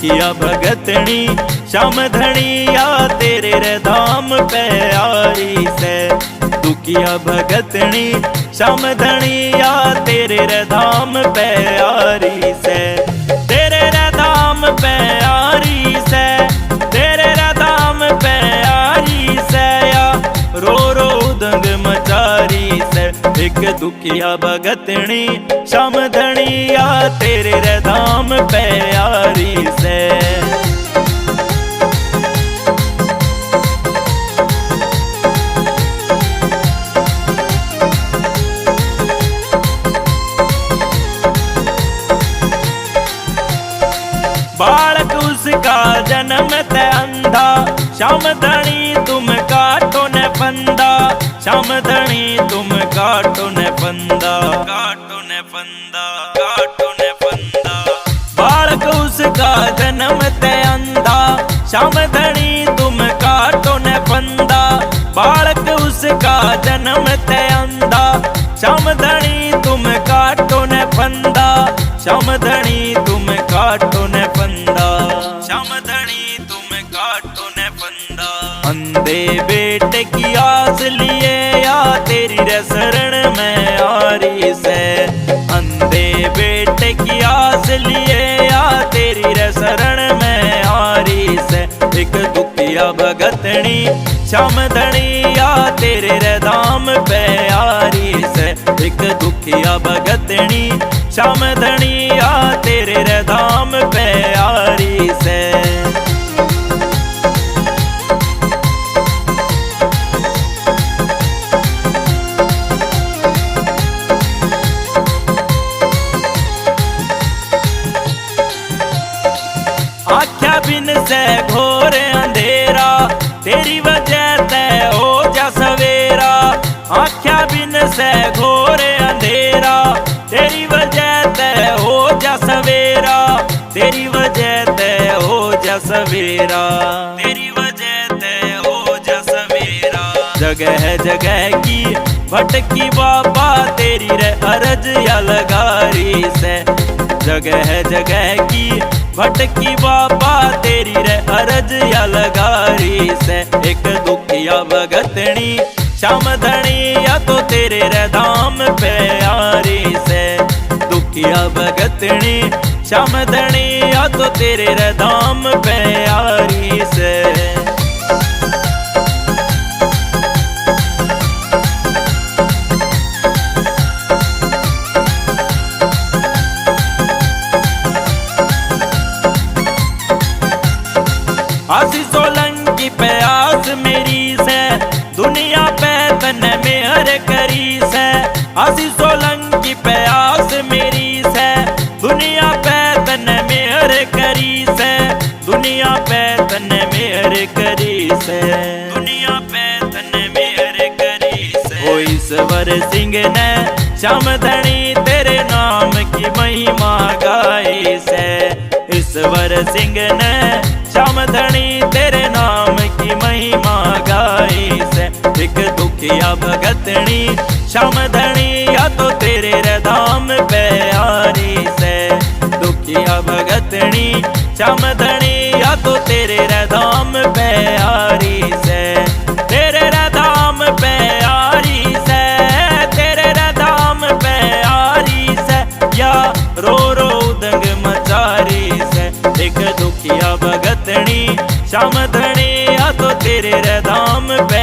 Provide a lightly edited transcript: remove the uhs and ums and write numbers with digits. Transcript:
दुखिया भगतनी श्याम धनिया तेरे रे धाम पे आरी से। दुखिया भगतनी श्याम धनिया तेरे रे धाम पे आरी से। तेरे रे धाम पे आरी से, तेरे रे धाम पे आरी से या रो रो दंग मचारी से। एक दुखिया भगतनी श्याम धनिया तेरे रे धाम पे आरी से। बालक उसका जन्म ते अंधा, श्याम धनी तुम काटो न फंदा। श्याम धनी तुम काटो न फंदा, काटो न फंदा, काटो न फंदा। बालक उसका जन्म ते अंधा, श्याम धनी तुम काटो न फंदा। बालक उसका जन्म ते अंधा, श्याम धनी तुम काटो न फंदा। श्याम धनी तुम काटो न फंदा, श्याम धनी तुम काटो न फंदा। अंधे बेटे की आस लिए या तेरी रे शरण में आरी से। अंधे बेटे की आस लिए या तेरी रे शरण में आरी से। एक दुखिया भगतनी श्याम धनिया तेरे रे धाम पे आरी से। एक दुखिया भगतनी श्याम धनिया तेरे रे धाम पे आरी से। आख्या बिन से घोर अंधेरा, तेरी वजह ते हो जा सवेरा। आख्या बिन से घोर अंधेरा, तेरी वजह ते हो जा सवेरा। तेरी वजह ते हो जा सवेरा, तेरी वजह ते हो जा सवेरा। जगह जगह की भटकी बाबा तेरी रे अरज या लगारी से। जगह जगह की भटकी बाबा तेरी रे अरज या लगारी से। एक दुखिया भगतनी श्याम धनिया तो तेरे रे धाम पे आरी से। दुखिया भगतनी श्याम धनिया तो तेरे रे धाम पे आरी से। आसी सोलंकी पे आस मेरी से, दुनिया पे तन मेहर करी से। आसी सोलंकी पे आस मेरी से, दुनिया पे तन मेहर करी से। दुनिया पे तन मेहर करी से, दुनिया पे तन मेहर करी से। ओ ईश्वर सिंह ने श्याम धनी तेरे नाम की महिमा गाई से। ईश्वर सिंह ने श्याम धनी तेरे नाम की महिमा गाई से। एक दुखिया भगतनी श्याम धनिया तो तेरे रे धाम पे आरी से। दुखिया भगतनी श्याम धनिया तो तेरे रे धाम पे आरी से। तेरे रे धाम पे आरी से, तेरे रे धाम पे आरी से या रो रो दंग मचारी से। एक दुखिया भगतनी श्याम धनिया तो तेरे रे धाम पे